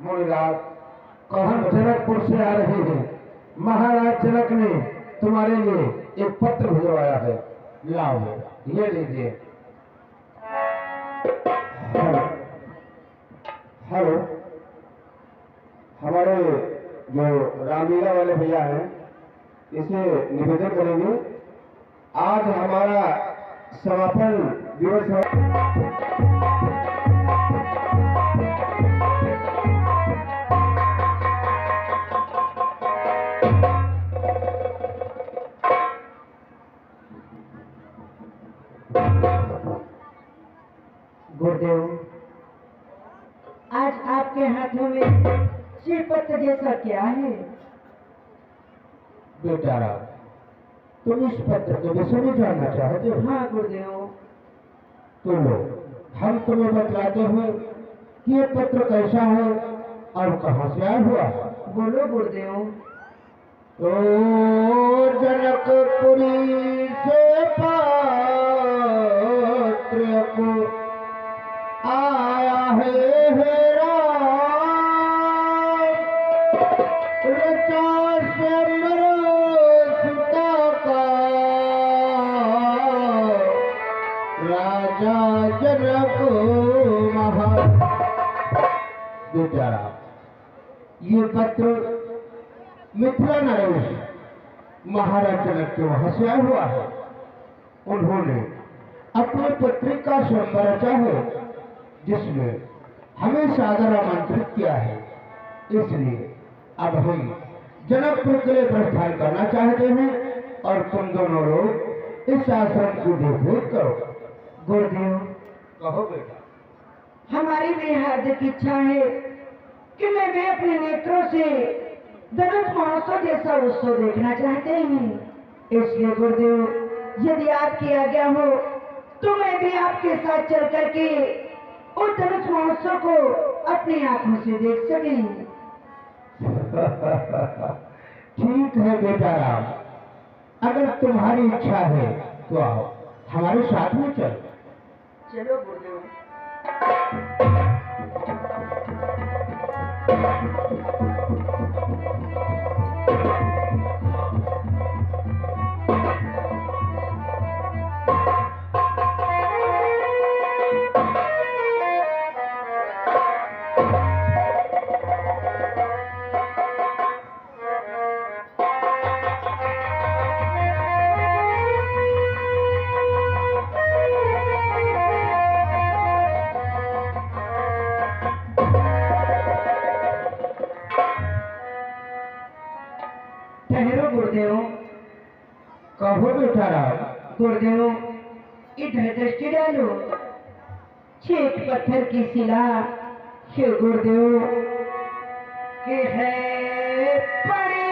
मुनिराज कौन जनकपुर से आ रहे हैं। महाराज जनक ने तुम्हारे लिए एक पत्र भिजवाया है, लाओ ये लीजिए। हेलो, हमारे जो रामलीला वाले भैया हैं इसे निवेदन करेंगे, आज हमारा समापन दिवस है। गुरुदेव, आज आपके हाथों में श्रीपत्र जैसा क्या है? बेटा तुम इस पत्र के विषय में जानना चाहते हो? हाँ गुरुदेव। तो लो, हम तुम्हें बतलाते हैं कि ये पत्र कैसा है और कहाँ से आया हुआ है। बोलो गुरुदेव। तो जनकपुरी से पत्र को आया है राजा जनक बेचारा, ये पत्र मिथिला नरेश महाराज जनक के वहां से आया हुआ है। उन्होंने अपने पत्रिका संग्रह रचा है जिसमें हमें सादर आमंत्रित किया है। इसलिए अब हम जनकपुर के लिए प्रस्थान करना चाहते हैं और तुम दोनों लोग इस आश्रम की देखरेख करो। गुरुदेव, कहो बेटा। हमारी भी हार्दिक इच्छा है कि मैं भी अपने नेत्रों से धनुष महोत्सव जैसा उत्सव देखना चाहते हैं। इसलिए गुरुदेव, यदि आपकी आज्ञा हो तो मैं भी आपके साथ चल करके उस धनुष महोत्सव को अपनी आंखों से देख सकें। ठीक है बेटा राम, अगर तुम्हारी इच्छा है तो आओ हमारे साथ में चलो। चलो गुरुदेव। ठहरो गुरुदेव। कहो बेटा राम। गुरुदेव, इधर दृष्टि डालो। छेद पत्थर की शिला हे गुरुदेव के है पड़ी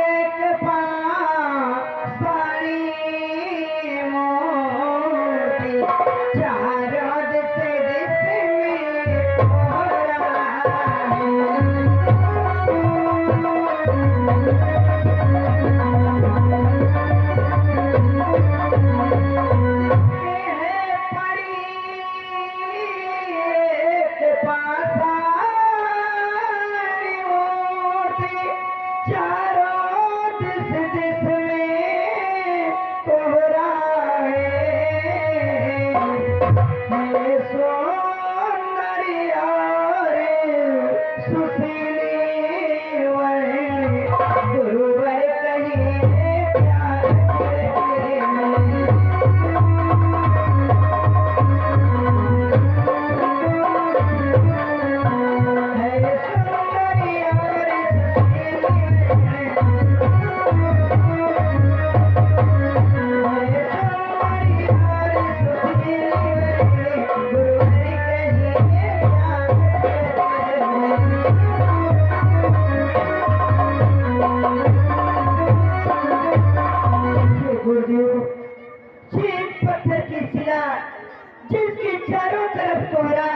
एक पारी मोती, चारों दिस में हो रहा जिसके चारों तरफ कोहरा,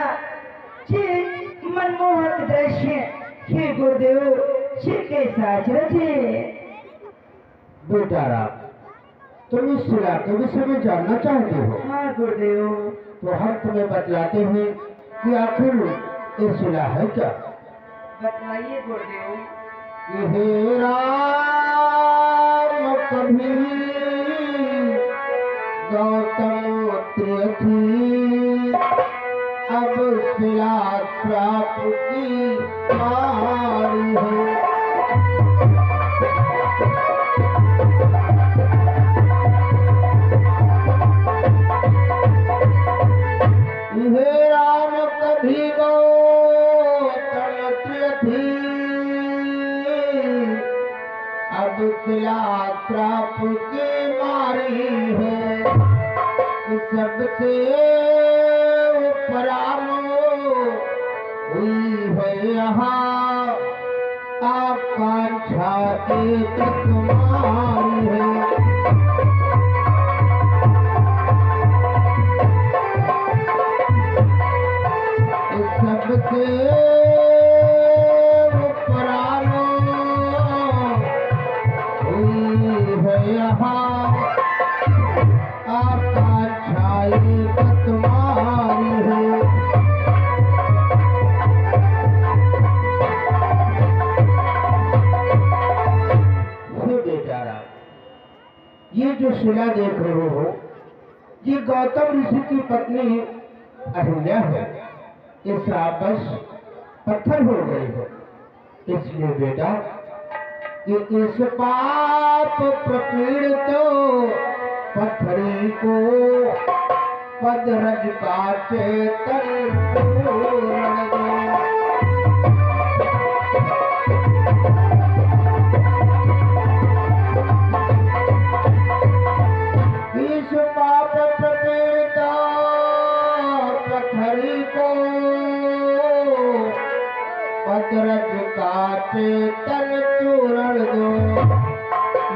मनमोहक दृश्य हे गुरुदेव, कैसा रचे। बेटा राम, तुम इस शिला के विषय में जानना चाहते हो, हाँ गुरुदेव। तो हम तुम्हें बतलाते हैं कि आखिर ये शिला है क्या। बतलाइए गुरुदेव। ये राम कभी गौतम थी, अब शिला श्राप की मारी है। हे राम कभी गौतम थी, अब शिला श्राप की मारी है। सबसे उपरानो हुई है यहाँ आकांक्षा एक तुम्हारी है। सबसे उपरानो हुई है यहाँ आकांक्षा एक तुम्हारी है। बेचारा, ये जो शिला देख रहे हो, ये गौतम ऋषि की पत्नी अहिल्या है। ये श्रापस पत्थर हो गई है। इसलिए बेटा, कि इस पाप प्रपीड़ित पत्थरी को पदरज का चेतन पूर्ण दो। इस पाप प्रपीड़ित पत्थरी को पदरज का चेतन चूरण दो।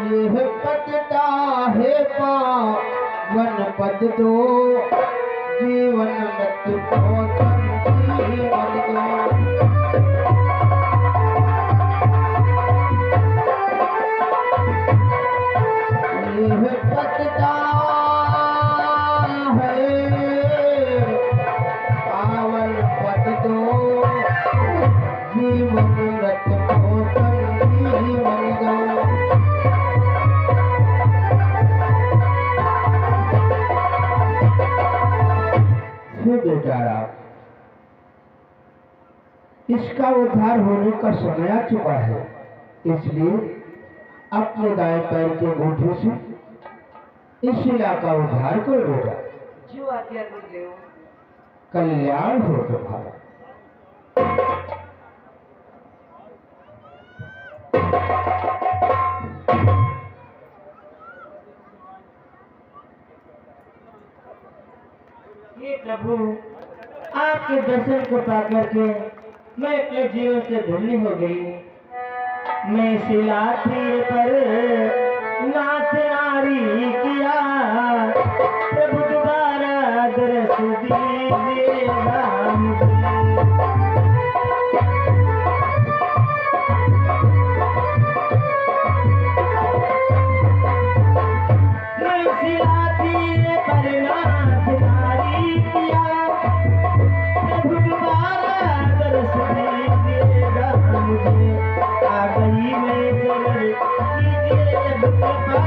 यह पतिता है पावन पद दो, जीवन मत पोषण जीवन दो। यह पतिता पावन पद दो, जीवन रत पोषण जीवन दो। बेचारा, इसका उद्धार होने का समय आ चुका है। इसलिए अपने दाएं पैर के अंगूठे से इस शिला का उद्धार कर बेटा। जो आज्ञा गुरुदेव। कल्याण हो तुम्हारा। हे प्रभु, आपके दर्शन को पाकर के मैं अपने जीवन से धन्य हो गई। मैं शिला थी पर नाथ नारी किया, प्रभु दोबारा दर्श दीजिए राम मैं शिला थी पर नाथ नारी किया, प्रभु दोबारा दर्श दीजिएगा मुझे। आ गई मैं शरण कीजिए अब कृपा,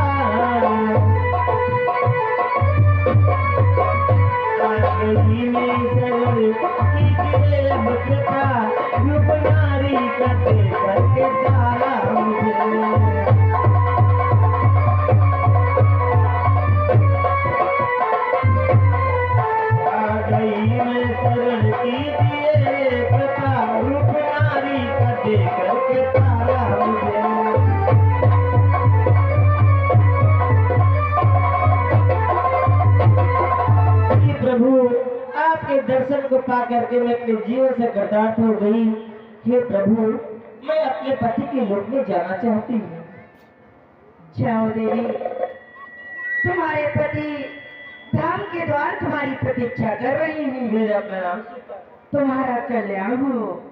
आ गई मैं शरण कीजिए अब कृपा, रूप नारी का दे करके तारा मुझे। शरण कीजिए कृपा, रूप नारी का दे करके तारा मुझे। प्रभु, आपके दर्शन को पा करके मैं अपने जीवन से कृतार्थ हो गई। हे प्रभु, मैं अपने पति के लोक में जाना चाहती हूँ। जाओ देवी, तुम्हारे पति धाम के द्वार तुम्हारी प्रतीक्षा कर रही हूँ। मेरा प्रणाम, तुम्हारा कल्याण हो।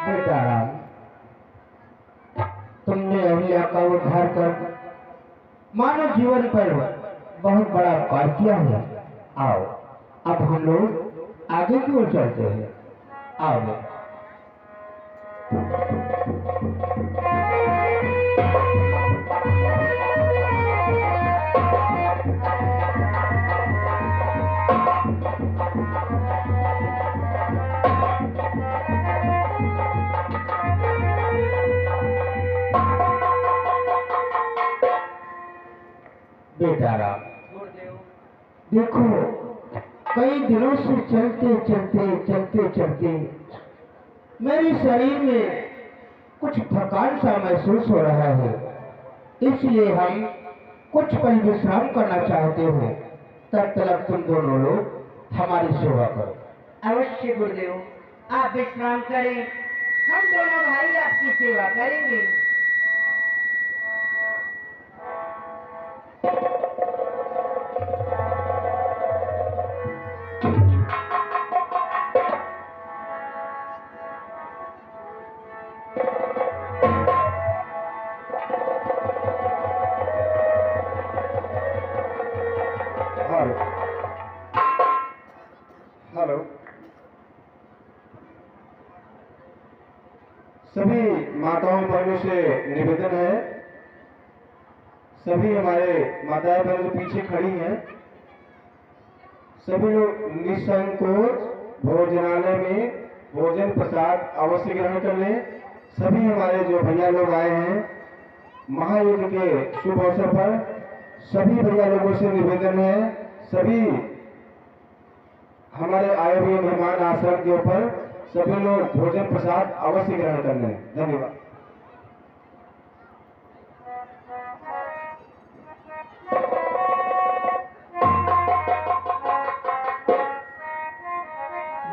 बेटा राम, तुमने अहिल्या का उद्धार कर मानव जीवन पर बहुत बड़ा उपकार किया है। आओ अब हम लोग आगे की ओर चलते हैं। आओ बेटा राम, देखो कई दिनों से चलते मेरे शरीर में कुछ थकान सा महसूस हो रहा है, इसलिए हम कुछ पल विश्राम करना चाहते हैं। तब तक तुम दोनों लोग हमारी सेवा करो। अवश्य गुरुदेव, आप विश्राम करें, हम दोनों भाई आपकी सेवा करेंगे। हेलो, सभी माताओं बहनों से निवेदन है, सभी हमारे माताएं बहन जो पीछे खड़ी हैं, सभी लोग निसंकोच भोजनालय में भोजन प्रसाद अवश्य ग्रहण कर लें। सभी हमारे जो भैया लोग आए हैं महायुद्ध के शुभ अवसर पर, सभी भैया लोगों से निवेदन है, सभी हमारे आए हुए मेहमान आश्रम के ऊपर सभी लोग भोजन प्रसाद अवश्य ग्रहण कर लें। धन्यवाद।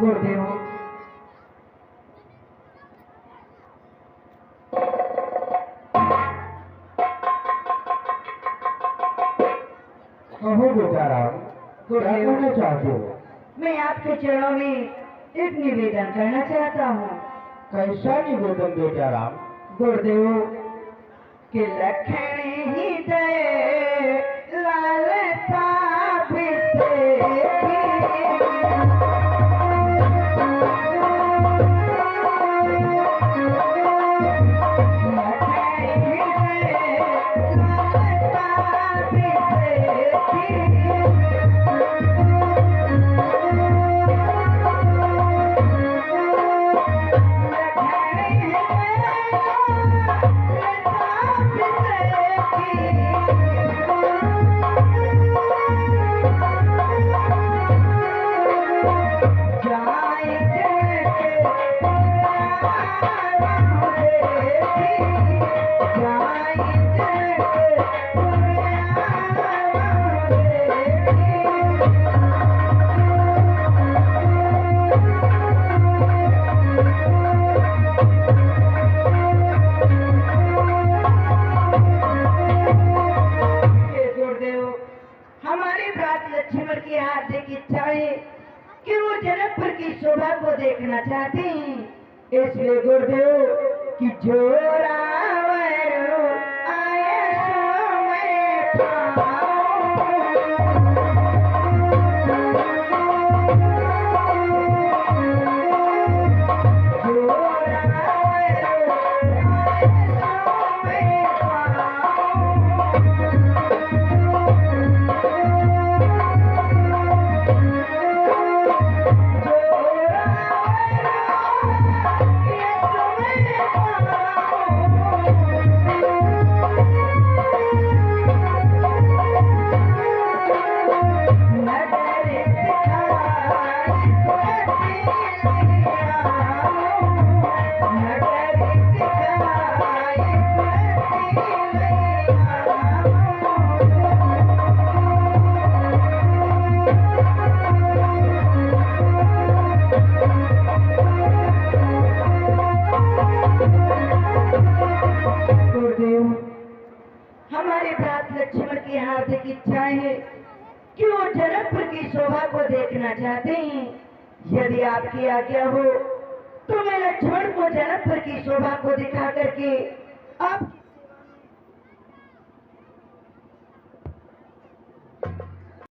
गुरुदेव, कहो बेटा राम, क्या कहना चाहते हो? मैं आपके चरणों में एक निवेदन करना चाहता हूँ। कैसा निवेदन बेटा राम? गुरुदेव के लखन ही दे लालसा लक्ष्मण की हार्दिक इच्छा है कि वो जनकपुर की शोभा को देखना चाहते हैं, इसलिए गुरुदेव की जो रावण आए सो मैं पाऊं। हमारे भ्रात लक्ष्मण की हार्दिक इच्छा है कि वो जनकपुर की शोभा को देखना चाहते हैं। यदि आपकी आज्ञा हो तो मैं लक्ष्मण को जनकपुर की शोभा को दिखा करके आप